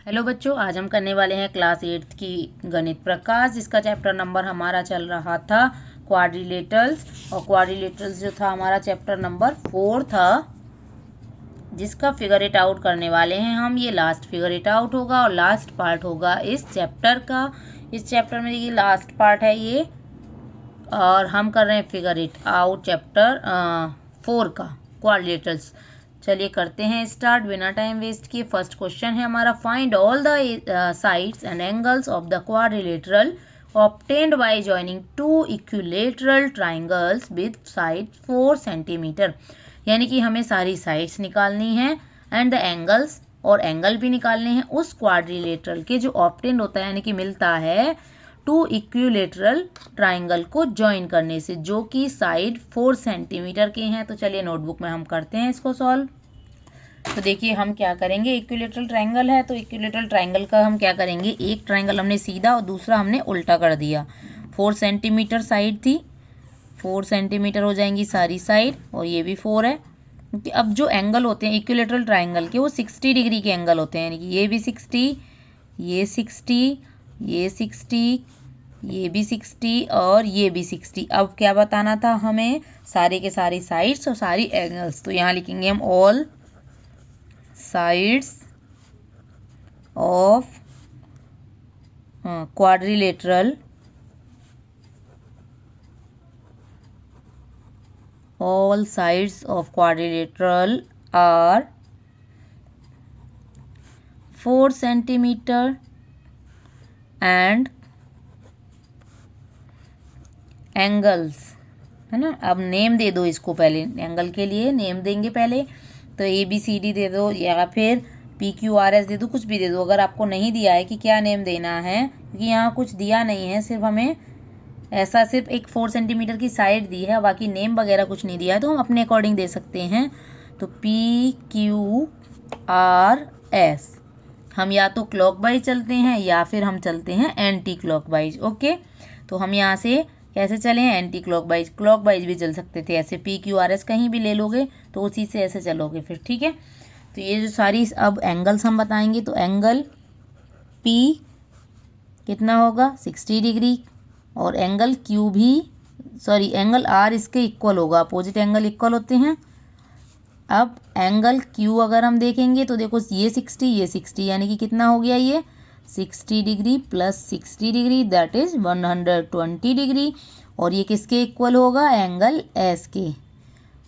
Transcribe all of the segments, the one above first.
Hello बच्चों, आज हम करने वाले हैं क्लास 8 की गणित प्रकाश, जिसका चैप्टर नंबर हमारा चल रहा था क्वाड्रिलेटरल्स। और क्वाड्रिलेटरल्स जो था हमारा चैप्टर नंबर 4 था, जिसका फिगर इट आउट करने वाले हैं हम। ये लास्ट फिगर इट आउट होगा और लास्ट पार्ट होगा इस चैप्टर का। इस चैप्टर में ये लास्ट पार्ट है ये, और हम कर रहे हैं फिगर इट आउट चैप्टर 4 का क्वाड्रिलेटरल्स। चलिए करते हैं स्टार्ट बिना टाइम वेस्ट किए। फर्स्ट क्वेश्चन है हमारा, find all the sides and angles of the quadrilateral obtained by joining two equilateral triangles with side 4 centimetre. यानी कि हमें सारी साइड्स निकालनी है एंड द एंगल्स, और एंगल भी निकालने हैं उस क्वाड्रिलेटरल के जो ऑब्टेंड होता है, यानी कि मिलता है टू इक्विलेटरल ट्राइंगल को ज्वाइन करने से, जो कि साइड 4 सेंटीमीटर के हैं। तो चलिए नोटबुक में हम करते हैं इसको सॉल्व। तो देखिए हम क्या करेंगे, इक्विलेटरल ट्राइंगल है तो इक्विलेटरल ट्राइंगल का हम क्या करेंगे, एक ट्राइंगल हमने सीधा और दूसरा हमने उल्टा कर दिया। 4 सेंटीमीटर साइड थी, 4 सेंटीमीटर हो जाएंगी सारी साइड, और ये भी 4 है। क्योंकि अब जो एंगल होते हैं इक्विलेटरल ट्राइंगल के, वो 60 डिग्री के एंगल होते हैं। यानी कि ये भी 60, ये 60, ये 60, ये भी 60 और ये भी 60। अब क्या बताना था हमें, सारे के सारी साइड्स और सारी एंगल्स। तो यहाँ लिखेंगे हम all sides of quadrilateral, all sides of quadrilateral are 4 centimetre and angles, है ना। अब नेम दे दो इसको, पहले एंगल के लिए नेम देंगे पहले। तो ABCD दे दो या फिर PQRS दे दो, कुछ भी दे दो। अगर आपको नहीं दिया है कि क्या नेम देना है, क्योंकि यहाँ कुछ दिया नहीं है, सिर्फ हमें ऐसा सिर्फ एक 4 सेंटीमीटर की साइड दी है, बाकी नेम वगैरह कुछ नहीं दिया है, तो हम अपने अकॉर्डिंग दे सकते हैं। तो PQRS हम या तो क्लॉकवाइज चलते हैं या फिर हम चलते हैं एंटी क्लॉकवाइज। ओके, तो हम यहाँ से कैसे चले हैं, एंटी क्लॉकवाइज। क्लॉकवाइज भी चल सकते थे, ऐसे PQRS कहीं भी ले लोगे तो उसी से ऐसे चलोगे फिर, ठीक है। तो ये जो सारी अब एंगल्स हम बताएंगे, तो एंगल P कितना होगा 60 डिग्री, और एंगल Q भी, सॉरी एंगल R इसके इक्वल होगा, अपोजिट एंगल इक्वल होते हैं। अब एंगल Q अगर हम देखेंगे तो देखो ये 60, ये 60, यानी कि कितना हो गया, ये 60 degree plus 60 degree that is 120 degree. और ये किसके इक्वल होगा, एंगल S के।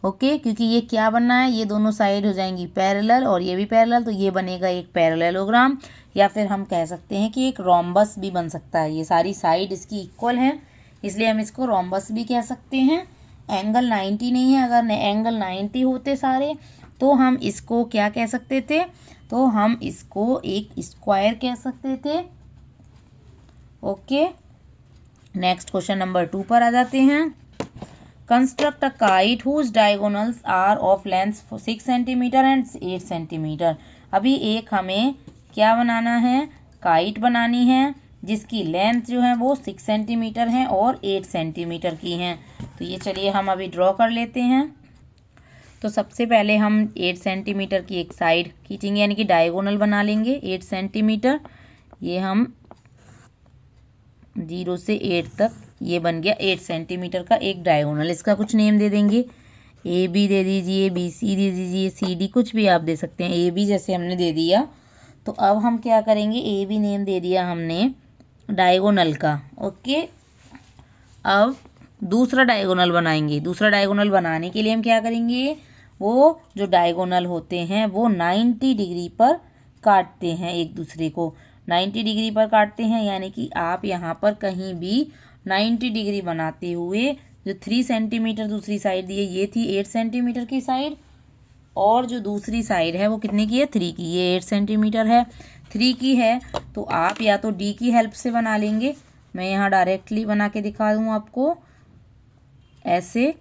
ओके, क्योंकि ये क्या बनना है, ये दोनों साइड हो जाएंगी पैरेलल और ये भी पैरेलल, तो ये बनेगा एक पैरेललोग्राम, या फिर हम कह सकते हैं कि एक रोम्बस भी बन सकता है। ये सारी साइड इसकी इक्वल है, इसलिए हम इसको रोम्बस भी कह सकते हैं। एंगल 90 नहीं है, अगर एंगल 90 होते सारे तो हम इसको क्या कह सकते थे, तो हम इसको एक स्क्वायर कह सकते थे। ओके, नेक्स्ट क्वेश्चन नंबर 2 पर आ जाते हैं। Construct a kite whose diagonals are of length 6 centimetre and 8 centimetre. अभी एक हमें क्या बनाना है, काइट बनानी है जिसकी लेंथ जो है वो 6 सेंटीमीटर है और 8 सेंटीमीटर की हैं। तो ये चलिए हम अभी ड्रॉ कर लेते हैं। तो सबसे पहले हम 8 सेंटीमीटर की एक साइड खींचेंगे, यानी कि डायगोनल बना लेंगे 8 सेंटीमीटर। ये हम 0 से 8 तक, ये बन गया 8 सेंटीमीटर का एक डायगोनल। इसका कुछ नेम दे देंगे, AB दे दीजिए, BC दे दीजिए, CD कुछ भी आप दे सकते हैं। AB जैसे हमने दे दिया, तो अब हम क्या करेंगे, AB नेम दे दिया हमने डायगोनल का। ओके, अब दूसरा डायगोनल बनाएंगे। दूसरा डायगोनल बनाने के लिए हम क्या करेंगे, वो जो डायगोनल होते हैं वो 90 डिग्री पर काटते हैं एक दूसरे को, 90 डिग्री पर काटते हैं। यानी कि आप यहाँ पर कहीं भी 90 डिग्री बनाते हुए, जो 3 सेंटीमीटर दूसरी साइड दी है, ये थी 8 सेंटीमीटर की साइड, और जो दूसरी साइड है वो कितने की है, 3 की। ये 8 सेंटीमीटर है, 3 की है, तो आप या तो D की हेल्प से बना लेंगे। मैं यहाँ डायरेक्टली बना के दिखा दूँ आपको ऐसे।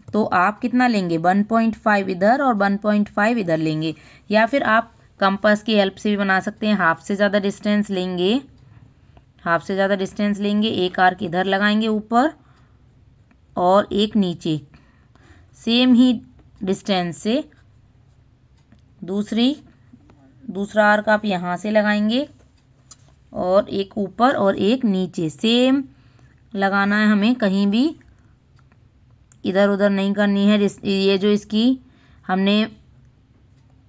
तो आप कितना लेंगे, 1.5 इधर और 1.5 इधर लेंगे, या फिर आप कंपास की हेल्प से भी बना सकते हैं। हाफ से ज़्यादा डिस्टेंस लेंगे, हाफ से ज़्यादा डिस्टेंस लेंगे, एक आर्क इधर लगाएंगे ऊपर और एक नीचे, सेम ही डिस्टेंस से दूसरी दूसरा आर्क आप यहाँ से लगाएंगे और एक ऊपर और एक नीचे सेम लगाना है हमें, कहीं भी इधर उधर नहीं करनी है। ये जो इसकी हमने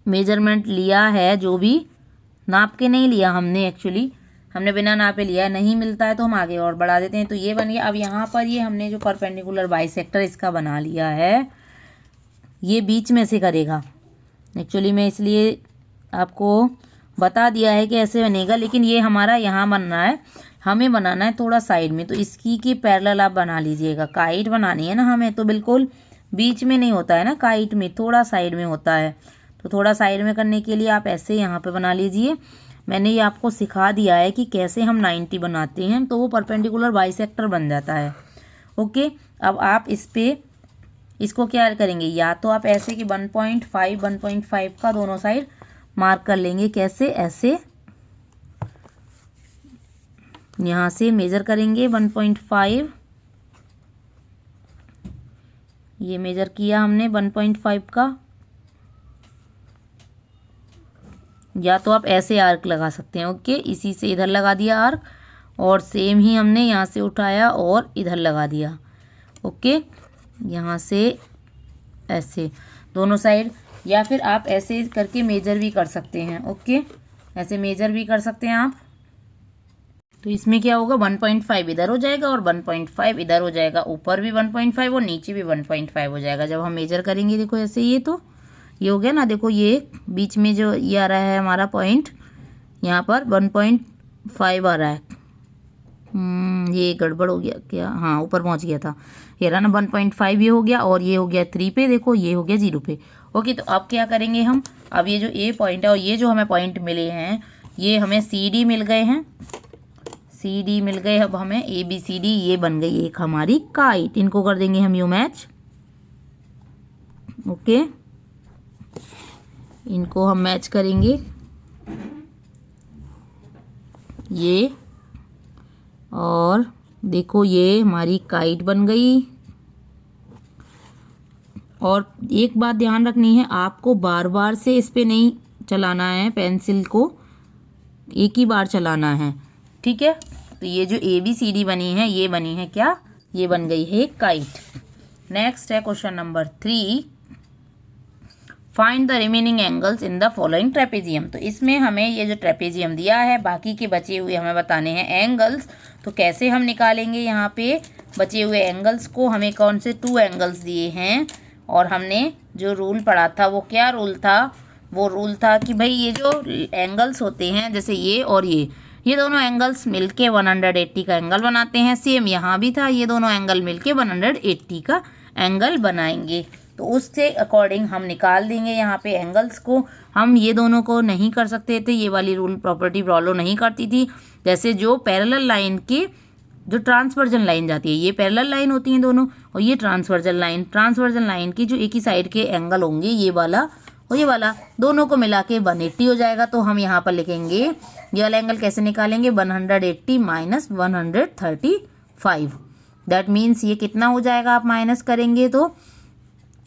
मेजरमेंट लिया है, जो भी नाप के नहीं लिया हमने, एक्चुअली हमने बिना नापे लिया है, नहीं मिलता है तो हम आगे और बढ़ा देते हैं। तो ये बन गया। अब यहाँ पर ये हमने जो परपेंडिकुलर बाइसेक्टर इसका बना लिया है, ये बीच में से करेगा। एक्चुअली मैं इसलिए आपको बता दिया है कि ऐसे बनेगा, लेकिन ये हमारा यहाँ बनना है, हमें बनाना है थोड़ा साइड में। तो इसकी की पैरेलल आप बना लीजिएगा। काइट बनानी है ना हमें, तो बिल्कुल बीच में नहीं होता है ना काइट में, थोड़ा साइड में होता है। तो थोड़ा साइड में करने के लिए आप ऐसे यहाँ पे बना लीजिए। मैंने ये आपको सिखा दिया है कि कैसे हम 90 बनाते हैं, तो वो परपेंडिकुलर बाइसेक्टर बन जाता है। ओके, अब आप इस पे इसको क्या करेंगे, या तो आप ऐसे कि 1.5 का दोनों साइड मार्क कर लेंगे। कैसे, ऐसे यहाँ से मेज़र करेंगे 1.5, ये मेज़र किया हमने 1.5 का। या तो आप ऐसे आर्क लगा सकते हैं। ओके, इसी से इधर लगा दिया आर्क, और सेम ही हमने यहाँ से उठाया और इधर लगा दिया। ओके, यहाँ से ऐसे दोनों साइड, या फिर आप ऐसे करके मेजर भी कर सकते हैं। ओके, ऐसे मेजर भी कर सकते हैं आप। तो इसमें क्या होगा, 1.5 इधर हो जाएगा और 1.5 इधर हो जाएगा, ऊपर भी 1.5 और नीचे भी 1.5 हो जाएगा जब हम मेजर करेंगे। देखो ऐसे, ये तो ये हो गया ना, देखो ये बीच में जो ये आ रहा है हमारा पॉइंट, यहाँ पर 1.5 आ रहा है। ये गड़बड़ हो गया क्या, हाँ ऊपर पहुँच गया था, ये रहा ना 1.5 ये हो गया, और ये हो गया 3 पे, देखो ये हो गया 0 पे। ओके, तो अब क्या करेंगे हम, अब ये जो ए पॉइंट है और ये जो हमें पॉइंट मिले हैं, ये हमें CD मिल गए हैं, CD मिल गए। अब हमें ABCD ये बन गई एक हमारी काइट। इनको कर देंगे हम यू मैच। ओके, इनको हम मैच करेंगे, ये, और देखो ये हमारी काइट बन गई। और एक बात ध्यान रखनी है, आपको बार बार से इस पे नहीं चलाना है, पेंसिल को एक ही बार चलाना है, ठीक है। तो ये जो ABCD बनी है, ये बनी है क्या, ये बन गई है काइट। नेक्स्ट है question number 3, find the remaining angles in the following trapezium. तो इसमें हमें ये जो ट्रेपेजियम दिया है, बाकी के बचे हुए हमें बताने हैं एंगल्स। तो कैसे हम निकालेंगे, यहाँ पे बचे हुए एंगल्स को, हमें कौन से 2 एंगल्स दिए हैं, और हमने जो रूल पढ़ा था वो क्या रूल था, वो रूल था कि भाई ये जो एंगल्स होते हैं, जैसे ये और ये दोनों एंगल्स मिलके 180 का एंगल बनाते हैं। सेम यहाँ भी था, ये दोनों एंगल मिलके 180 का एंगल बनाएंगे। तो उससे अकॉर्डिंग हम निकाल देंगे यहाँ पे एंगल्स को। हम ये दोनों को नहीं कर सकते थे, ये वाली रूल प्रॉपर्टी फॉलो नहीं करती थी। जैसे जो पैरेलल लाइन के जो ट्रांसवर्जन लाइन जाती है, ये पैरेलल लाइन होती हैं दोनों, और ये ट्रांसवर्जन लाइन की जो एक ही साइड के एंगल होंगे, ये वाला और ये वाला, दोनों को मिला के 180 हो जाएगा। तो हम यहाँ पर लिखेंगे ये वाला एंगल कैसे निकालेंगे, 180 माइनस 135। दैट मीन्स ये कितना हो जाएगा, आप माइनस करेंगे तो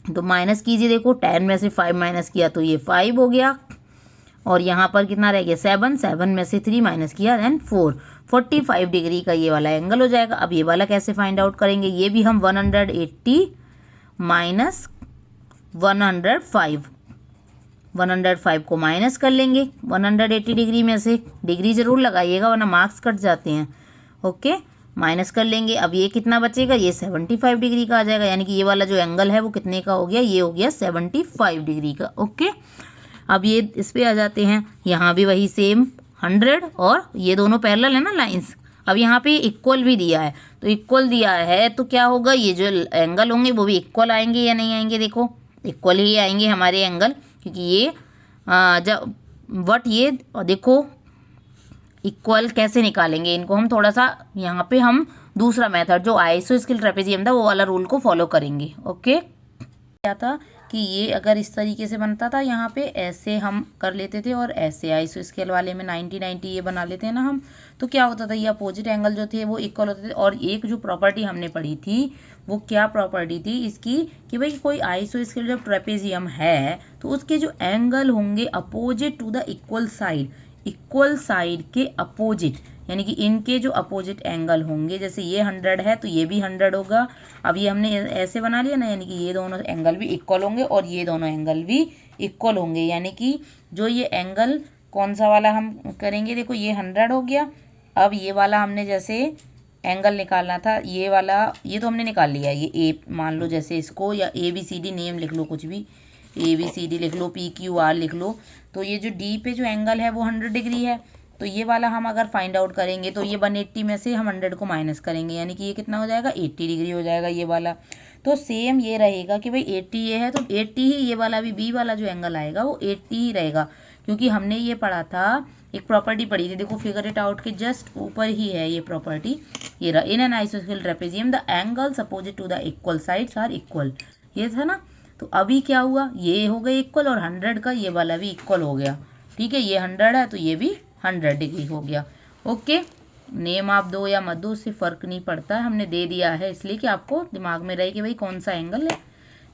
माइनस कीजिए, देखो 10 में से 5 माइनस किया तो ये 5 हो गया, और यहाँ पर कितना रह गया 7 में से 3 माइनस किया देन 45 डिग्री का ये वाला एंगल हो जाएगा। अब ये वाला कैसे फाइंड आउट करेंगे, ये भी हम 180 माइनस 105 को माइनस कर लेंगे 180 डिग्री में से। डिग्री जरूर लगाइएगा वरना मार्क्स कट जाते हैं। ओके, माइनस कर लेंगे। अब ये कितना बचेगा, ये 75 डिग्री का आ जाएगा, यानी कि ये वाला जो एंगल है वो कितने का हो गया, ये हो गया 75 डिग्री का। ओके, अब ये इस पे आ जाते हैं, यहाँ भी वही सेम 100, और ये दोनों पैरेलल है ना लाइंस। अब यहाँ पे इक्वल भी दिया है, तो इक्वल दिया है तो क्या होगा, ये जो एंगल होंगे वो भी इक्वल आएंगे या नहीं आएंगे, देखो इक्वल ही आएंगे हमारे एंगल, क्योंकि ये जब ये देखो इक्वल कैसे निकालेंगे इनको, हम थोड़ा सा यहाँ पे हम दूसरा मेथड जो आइसोस्केल ट्रेपेजियम था वो वाला रूल को फॉलो करेंगे। ओके, क्या था कि ये अगर इस तरीके से बनता था यहाँ पे ऐसे हम कर लेते थे और ऐसे आइसो स्केल वाले में 90-90 ये बना लेते हैं ना हम, तो क्या होता था, ये अपोजिट एंगल जो थे वो इक्वल होते थे। और एक जो प्रॉपर्टी हमने पढ़ी थी वो क्या प्रॉपर्टी थी इसकी, कि भाई कोई आइसो स्केल जब ट्रेपेजियम है तो उसके जो एंगल होंगे opposite to the equal side के अपोजिट, यानी कि इनके जो अपोजिट एंगल होंगे, जैसे ये 100 है तो ये भी 100 होगा। अब ये हमने ऐसे बना लिया ना, यानी कि ये दोनों एंगल भी इक्वल होंगे और ये दोनों एंगल भी इक्वल होंगे। यानी कि जो ये एंगल कौन सा वाला हम करेंगे, देखो ये 100 हो गया। अब ये वाला हमने जैसे एंगल निकालना था, ये वाला ये तो हमने निकाल लिया, ये ए मान लो जैसे इसको, या ABCD नेम लिख लो, कुछ भी ABCD लिख लो, PQR लिख लो। तो ये जो डी पे जो एंगल है वो 100 डिग्री है। तो ये वाला हम अगर फाइंड आउट करेंगे तो ये 180 में से हम 100 को माइनस करेंगे, यानी कि ये कितना हो जाएगा, 80 डिग्री हो जाएगा ये वाला। तो सेम ये रहेगा कि भाई 80 ये है तो 80 ही ये वाला भी, बी वाला जो एंगल आएगा वो 80 ही रहेगा, क्योंकि हमने ये पढ़ा था, एक प्रॉपर्टी पढ़ी थी, देखो फिगर इट आउट के जस्ट ऊपर ही है ये प्रॉपर्टी, ये रहा, इन एन आइसोस्केल trapezium the angles opposite to the equal sides are equal, ये था ना। तो अभी क्या हुआ, ये हो गए इक्वल और 100 का ये वाला भी इक्वल हो गया। ठीक है, ये 100 है तो ये भी 100 डिग्री हो गया। ओके, नेम आप दो या मत दो उससे फ़र्क नहीं पड़ता है, हमने दे दिया है इसलिए कि आपको दिमाग में रहे कि भाई कौन सा एंगल है।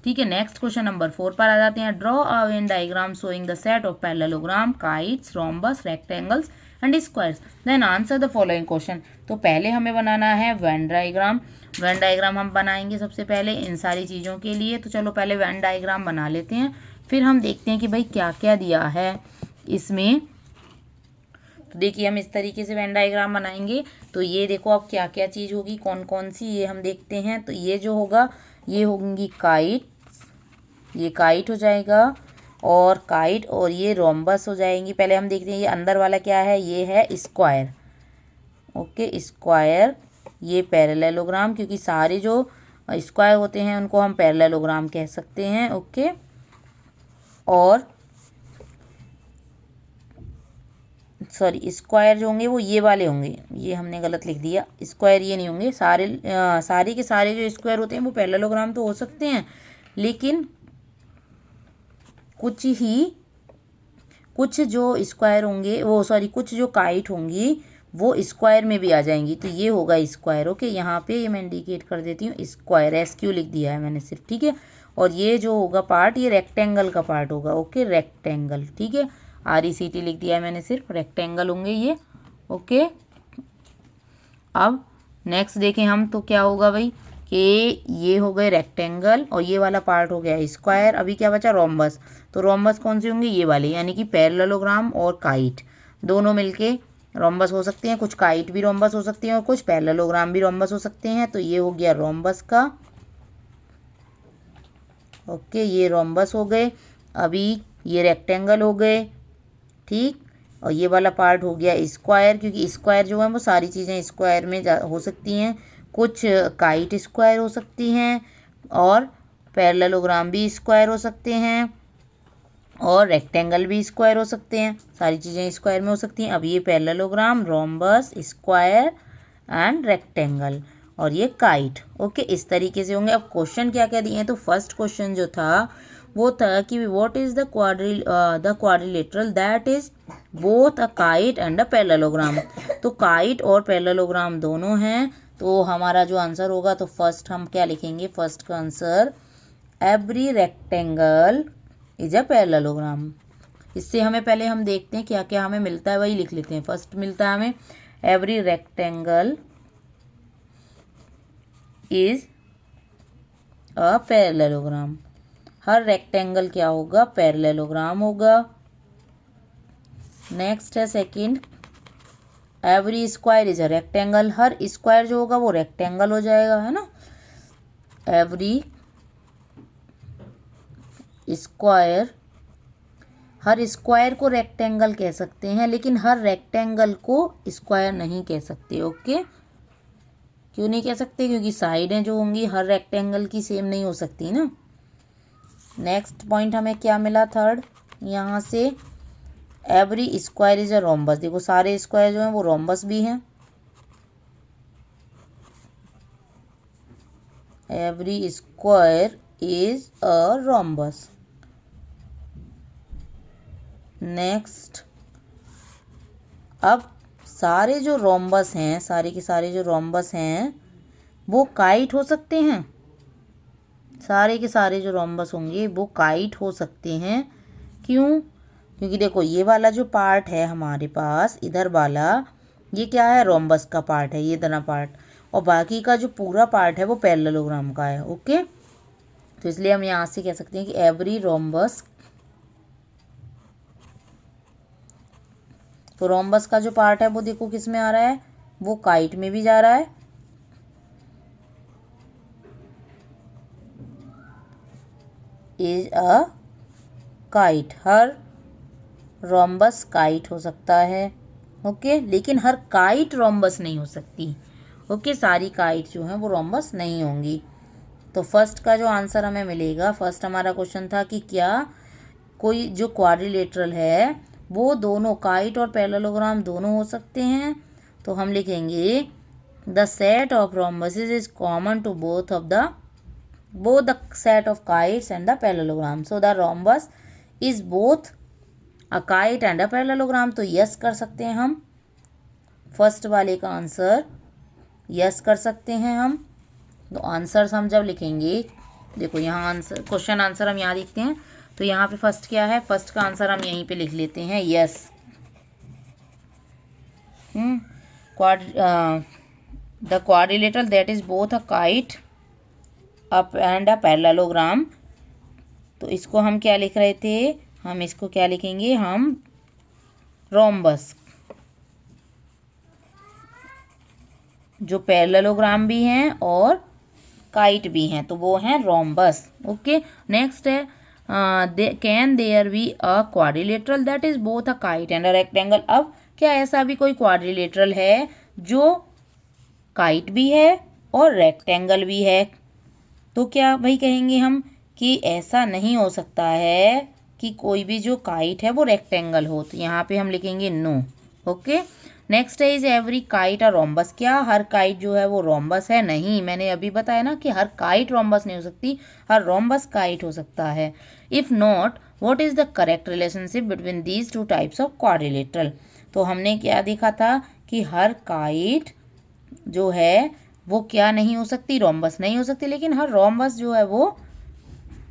ठीक है, नेक्स्ट क्वेश्चन नंबर 4 पर आ जाते हैं। Draw a Venn diagram showing the set of parallelogram, kites, rhombus, rectangles and squares, then answer the following question. तो पहले हमें बनाना है वेन डायग्राम। वेन डायग्राम हम बनाएंगे सबसे पहले इन सारी चीज़ों के लिए। तो चलो पहले वेन डायग्राम बना लेते हैं, फिर हम देखते हैं कि भाई क्या क्या दिया है इसमें। तो देखिए हम इस तरीके से वेन डायग्राम बनाएंगे। तो ये देखो अब क्या क्या चीज़ होगी, कौन कौन सी, ये हम देखते हैं। तो ये जो होगा ये होंगी काइट, ये काइट हो जाएगा, और काइट और ये रोम्बस हो जाएंगी। पहले हम देखते हैं ये अंदर वाला क्या है, ये है स्क्वायर। ओके, स्क्वायर, ये पैरेललोग्राम, क्योंकि सारे जो स्क्वायर होते हैं उनको हम पैरेललोग्राम कह सकते हैं। ओके, और सॉरी स्क्वायर जो होंगे वो ये वाले होंगे, ये हमने गलत लिख दिया, स्क्वायर ये नहीं होंगे। सारे के सारे जो स्क्वायर होते हैं वो पैरेललोग्राम तो हो सकते हैं, लेकिन कुछ जो स्क्वायर होंगे वो सॉरी कुछ जो काइट होंगी वो स्क्वायर में भी आ जाएंगी। तो ये होगा स्क्वायर। ओके, यहाँ पे ये मैं इंडिकेट कर देती हूँ, स्क्वायर SQ लिख दिया है मैंने सिर्फ। ठीक है, और ये जो होगा पार्ट ये रेक्टेंगल का पार्ट होगा। ओके, रेक्टेंगल, ठीक है, RECT लिख दिया है मैंने सिर्फ, रेक्टेंगल होंगे ये। ओके, अब नेक्स्ट देखें हम, तो क्या होगा भाई कि ये हो गए रेक्टेंगल और ये वाला पार्ट हो गया स्क्वायर। अभी क्या बचा, रोम्बस। तो रोम्बस कौन से होंगे, ये वाले, यानी कि पैरेललोग्राम और काइट दोनों मिलके रोम्बस हो सकते हैं। कुछ काइट भी रोम्बस हो सकती हैं और कुछ पैरेललोग्राम भी रोम्बस हो सकते हैं। तो ये हो गया रोम्बस का। ओके, ये रोम्बस हो गए। अभी ये रेक्टेंगल हो गए, ठीक, और ये वाला पार्ट हो गया स्क्वायर, क्योंकि स्क्वायर जो है वो सारी चीज़ें स्क्वायर में हो सकती हैं। कुछ काइट स्क्वायर हो सकती हैं और पैरेललोग्राम भी स्क्वायर हो सकते हैं और रेक्टेंगल भी स्क्वायर हो सकते हैं, सारी चीज़ें स्क्वायर में हो सकती हैं। अब ये parallelogram, rhombus, square and rectangle और ये काइट। ओके, इस तरीके से होंगे। अब क्वेश्चन क्या क्या दिए हैं, तो फर्स्ट क्वेश्चन जो था वो था कि what is the quadrilateral that is both a kite and a parallelogram. तो काइट और पैरेललोग्राम दोनों हैं। तो हमारा जो आंसर होगा, तो फर्स्ट हम क्या लिखेंगे, फर्स्ट का answer every rectangle is a parallelogram. इससे हमें पहले हम देखते हैं क्या क्या हमें मिलता है, वही लिख लेते हैं। फर्स्ट मिलता है हमें every rectangle is a parallelogram. Her rectangle क्या होगा, पैरेललोग्राम होगा। नेक्स्ट है second, every square is a rectangle. Her square जो होगा वो रेक्टेंगल हो जाएगा, है ना। एवरी स्क्वायर, हर स्क्वायर को रेक्टेंगल कह सकते हैं, लेकिन हर रेक्टेंगल को स्क्वायर नहीं कह सकते। ओके, क्यों नहीं कह सकते, क्योंकि साइडें जो होंगी हर रेक्टेंगल की सेम नहीं हो सकती ना। नेक्स्ट पॉइंट हमें क्या मिला, थर्ड, यहाँ से every square is a rhombus. देखो सारे स्क्वायर जो हैं वो रोम्बस भी हैं। Every square is a rhombus. Next, अब सारे जो रोम्बस हैं, सारे के सारे जो रोम्बस हैं वो काइट हो सकते हैं। सारे के सारे जो रोम्बस होंगे वो काइट हो सकते हैं। क्यों? क्योंकि देखो ये वाला जो पार्ट है हमारे पास इधर वाला, ये क्या है, रोम्बस का पार्ट है, ये इतना पार्ट, और बाकी का जो पूरा पार्ट है वो पैरेललोग्राम का है। ओके, तो इसलिए हम यहाँ से कह सकते हैं कि एवरी रोम्बस, तो रोम्बस का जो पार्ट है वो देखो किस में आ रहा है, वो काइट में भी जा रहा है, is a kite. Her rhombus kite हो सकता है। ओके, लेकिन हर काइट रोम्बस नहीं हो सकती। ओके, सारी काइट जो हैं वो रोम्बस नहीं होंगी। तो फर्स्ट का जो आंसर हमें मिलेगा, फर्स्ट हमारा क्वेश्चन था कि क्या कोई जो क्वाड्रिलेटरल है वो दोनों काइट और पैरेललोग्राम दोनों हो सकते हैं। तो हम लिखेंगे the set of rhombuses is common to both the set of kites and the parallelogram. So the rhombus is both a kite and a parallelogram. तो यस कर सकते हैं हम, फर्स्ट वाले का आंसर यस कर सकते हैं हम। तो आंसर्स हम जब लिखेंगे, देखो यहाँ आंसर, क्वेश्चन आंसर हम यहाँ लिखते हैं, तो यहाँ पे फर्स्ट क्या है, फर्स्ट का आंसर हम यहीं पे लिख लेते हैं yes. The quadrilateral that is both a kite up and a parallelogram. तो इसको हम क्या लिख रहे थे, हम इसको क्या लिखेंगे, हम रोम्बस, जो पैरेललोग्राम भी हैं और काइट भी हैं तो वो हैं रोम्बस। ओके, नेक्स्ट है can there be a quadrilateral that is both a kite and a rectangle. अब क्या ऐसा भी कोई क्वाड्रिलेटरल है जो काइट भी है और रेक्टेंगल भी है? तो क्या भाई कहेंगे हम कि ऐसा नहीं हो सकता है कि कोई भी जो काइट है वो रेक्टेंगल हो, तो यहाँ पे हम लिखेंगे नो। ओके, नेक्स्ट है is every kite a rhombus. क्या हर काइट जो है वो रोम्बस है? नहीं, मैंने अभी बताया ना कि हर काइट रोम्बस नहीं हो सकती, हर रोम्बस काइट हो सकता है। If not, what is the correct relationship between these two types of quadrilateral. तो हमने क्या देखा था कि हर काइट जो है वो क्या नहीं हो सकती, रोम्बस नहीं हो सकती, लेकिन हर रोम्बस जो है वो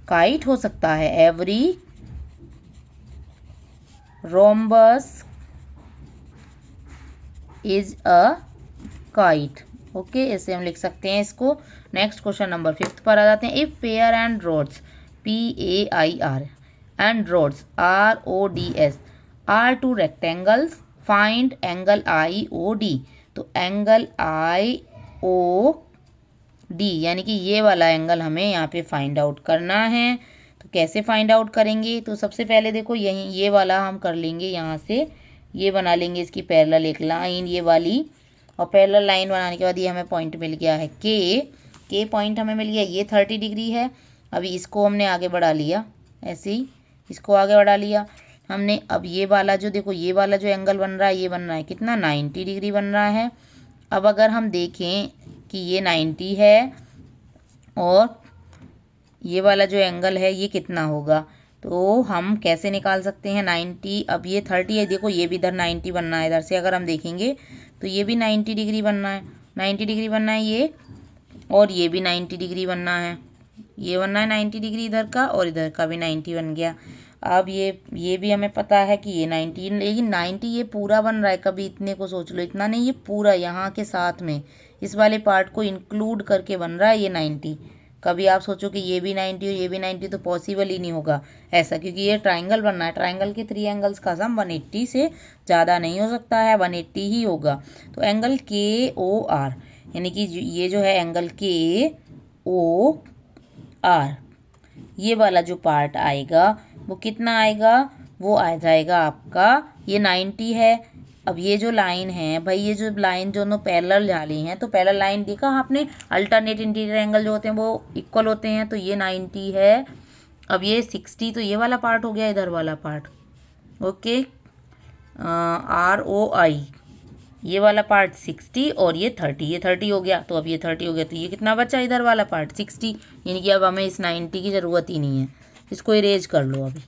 काइट हो सकता है। Every rhombus is a kite. Okay, ऐसे हम लिख सकते हैं इसको। नेक्स्ट क्वेश्चन नंबर 5 पर आ जाते हैं। If pair and rods PAIR and rods RODS are two rectangles, find angle IOD। तो एंगल IOD यानी कि ये वाला एंगल हमें यहाँ पे फाइंड आउट करना है। तो कैसे फाइंड आउट करेंगे, तो सबसे पहले देखो यही ये वाला हम कर लेंगे, यहाँ से ये बना लेंगे इसकी पैरेलल एक लाइन ये वाली, और पैरेलल लाइन बनाने के बाद ये हमें पॉइंट मिल गया है के पॉइंट हमें मिल गया, ये 30 डिग्री है। अभी इसको हमने आगे बढ़ा लिया, ऐसे ही इसको आगे बढ़ा लिया हमने। अब ये वाला जो देखो, ये वाला जो एंगल बन रहा है ये बन रहा है कितना, 90 डिग्री बन रहा है। अब अगर हम देखें कि ये 90 है और ये वाला जो एंगल है ये कितना होगा, तो हम कैसे निकाल सकते हैं 90। अब ये 30 है, देखो ये भी इधर 90 बनना है, इधर से अगर हम देखेंगे तो ये भी 90 डिग्री बनना है, 90 डिग्री बनना है ये, और ये भी 90 डिग्री बनना है, ये बनना है 90 डिग्री इधर का, और इधर का भी 90 बन गया। अब ये भी हमें पता है कि ये 90, लेकिन 90 ये पूरा बन रहा है, कभी इतने को सोच लो, इतना नहीं, ये पूरा यहाँ के साथ में इस वाले पार्ट को इंक्लूड करके बन रहा है ये 90। कभी आप सोचो कि ये भी 90 और ये भी 90, तो पॉसिबल ही नहीं होगा ऐसा, क्योंकि ये ट्राइंगल बनना है, ट्राइंगल के 3 एंगल्स का सम 180 से ज़्यादा नहीं हो सकता है, 180 ही होगा। तो एंगल KOR यानी कि ये जो है एंगल KOR, ये वाला जो पार्ट आएगा वो कितना आएगा, वो आ जाएगा आपका, ये 90 है। अब ये जो लाइन है भाई, ये जो लाइन दोनों पैरेलल जा रही हैं, तो पैरेलल लाइन देखा आपने, अल्टरनेट इंटीरियर एंगल जो होते हैं वो इक्वल होते हैं, तो ये 90 है। अब ये 60, तो ये वाला पार्ट हो गया, इधर वाला पार्ट। ओके, ROI ये वाला पार्ट 60 और ये 30, ये 30 हो गया, तो अब ये 30 हो गया, तो ये कितना बचा इधर वाला पार्ट 60, यानी कि अब हमें इस 90 की ज़रूरत ही नहीं है, इसको इरेज कर लो अभी।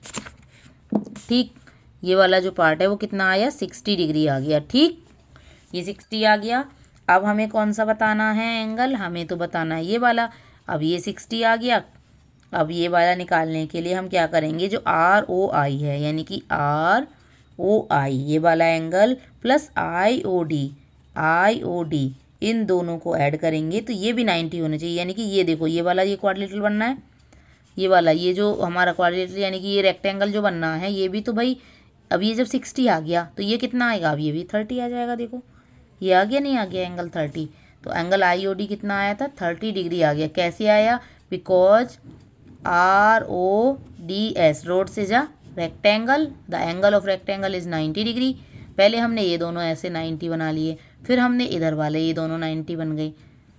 ठीक, ये वाला जो पार्ट है वो कितना आया 60 डिग्री आ गया। ठीक, ये 60 आ गया। अब हमें कौन सा बताना है एंगल, हमें तो बताना है ये वाला। अब ये 60 आ गया। अब ये वाला निकालने के लिए हम क्या करेंगे, जो ROI है यानी कि ROI ये वाला एंगल प्लस IOD इन दोनों को ऐड करेंगे तो ये भी 90 होना चाहिए, यानी कि ये देखो ये वाला ये क्वाड्रिलेटरल बनना है, ये वाला ये जो हमारा क्वाड्रिलेटरल यानी कि ये रेक्टेंगल जो बनना है ये भी तो भाई, अब ये जब 60 आ गया तो ये कितना आएगा, अब ये भी 30 आ जाएगा। देखो ये आ गया, नहीं आ गया एंगल 30, तो एंगल IOD कितना आया था 30 डिग्री आ गया। कैसे आया, बिकॉज RODS रोड से जा rectangle, the angle of rectangle is 90 degree. पहले हमने ये दोनों ऐसे 90 बना लिए, फिर हमने इधर वाले ये दोनों 90 बन गए,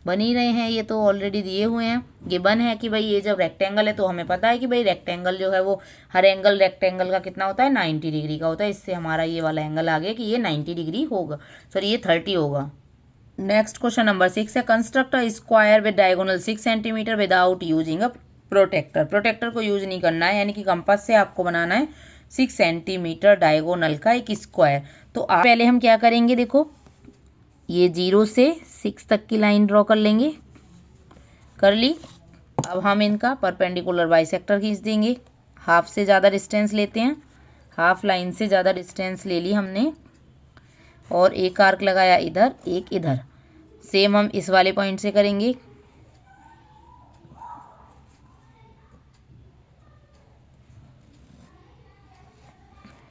बन ही रहे हैं, ये तो ऑलरेडी दिए हुए हैं। ये बन है कि भाई ये जब रेक्टेंगल है तो हमें पता है कि भाई रेक्टेंगल जो है वो हर एंगल रेक्टेंगल का कितना होता है 90 डिग्री का होता है। इससे हमारा ये वाला एंगल आ गया कि ये 90 डिग्री होगा, सॉरी ये 30 होगा। नेक्स्ट क्वेश्चन नंबर 6 है, construct a square with diagonal 6 centimetre without using a protractor. Protractor को यूज नहीं करना है, यानी कि कंपास से आपको बनाना है 6 सेंटीमीटर डायगोनल का एक स्क्वायर। तो पहले हम क्या करेंगे, देखो ये 0 से 6 तक की लाइन ड्रॉ कर लेंगे, कर ली। अब हम इनका परपेंडिकुलर बाइसेक्टर खींच देंगे, हाफ से ज़्यादा डिस्टेंस लेते हैं, हाफ लाइन से ज़्यादा डिस्टेंस ले ली हमने, और एक आर्क लगाया इधर एक इधर। सेम हम इस वाले पॉइंट से करेंगे,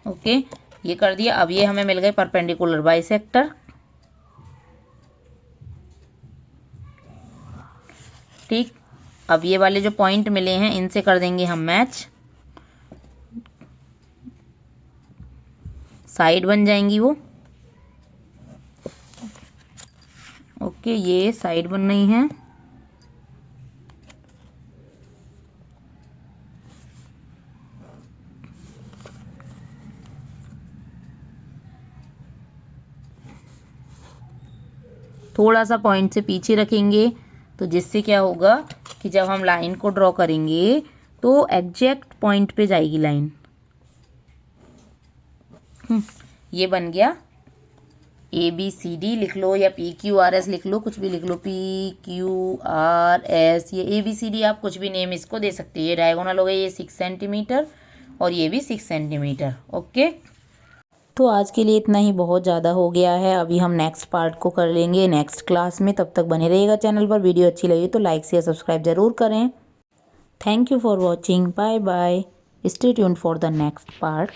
ओके ये कर दिया। अब ये हमें मिल गए परपेंडिकुलर बाइसेक्टर। ठीक, अब ये वाले जो पॉइंट मिले हैं इनसे कर देंगे हम मैच, साइड बन जाएंगी वो, ओके ये साइड बन रही हैं। थोड़ा सा पॉइंट से पीछे रखेंगे, तो जिससे क्या होगा कि जब हम लाइन को ड्रॉ करेंगे तो एग्जैक्ट पॉइंट पे जाएगी लाइन। ये बन गया ABCD लिख लो या PQRS लिख लो, कुछ भी लिख लो, PQRS, ये ABCD आप कुछ भी नेम इसको दे सकते हैं। ये डायगोनल हो गई, ये 6 सेंटीमीटर और ये भी 6 सेंटीमीटर। ओके, तो आज के लिए इतना ही बहुत ज़्यादा हो गया है, अभी हम नेक्स्ट पार्ट को कर लेंगे नेक्स्ट क्लास में। तब तक बने रहिएगा चैनल पर। वीडियो अच्छी लगी तो लाइक शेयर सब्सक्राइब ज़रूर करें। Thank you for watching, bye bye, stay tuned for the next part.